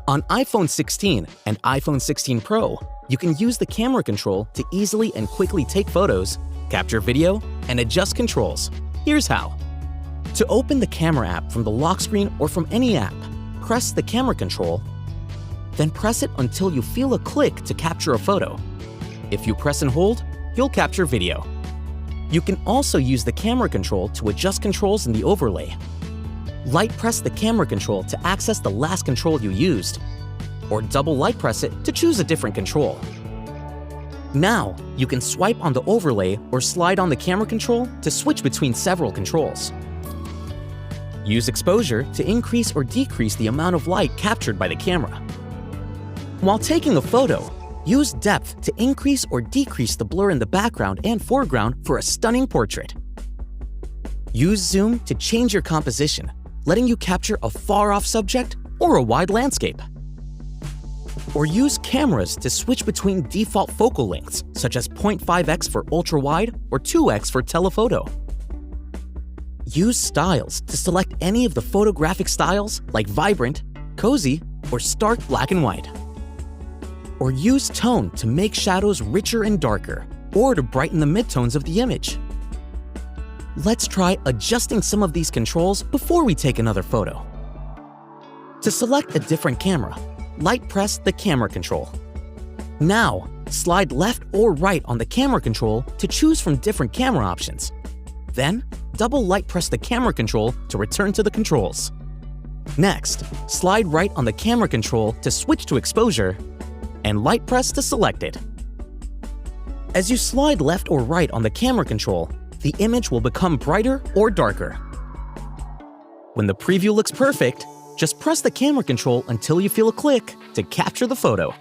On iPhone 16 and iPhone 16 Pro, you can use the camera control to easily and quickly take photos, capture video, and adjust controls. Here's how. To open the camera app from the lock screen or from any app, press the camera control, then press it until you feel a click to capture a photo. If you press and hold, you'll capture video. You can also use the camera control to adjust controls in the overlay. Light press the camera control to access the last control you used, or double light press it to choose a different control. Now, you can swipe on the overlay or slide on the camera control to switch between several controls. Use exposure to increase or decrease the amount of light captured by the camera. While taking a photo, use depth to increase or decrease the blur in the background and foreground for a stunning portrait. Use zoom to change your composition, letting you capture a far-off subject or a wide landscape. Or use cameras to switch between default focal lengths, such as 0.5x for ultra-wide or 2x for telephoto. Use styles to select any of the photographic styles like vibrant, cozy, or stark black and white. Or use tone to make shadows richer and darker, or to brighten the midtones of the image. Let's try adjusting some of these controls before we take another photo. To select a different camera, light press the camera control. Now, slide left or right on the camera control to choose from different camera options. Then, double light press the camera control to return to the controls. Next, slide right on the camera control to switch to exposure, and light press to select it. As you slide left or right on the camera control, the image will become brighter or darker. When the preview looks perfect, just press the camera control until you feel a click to capture the photo.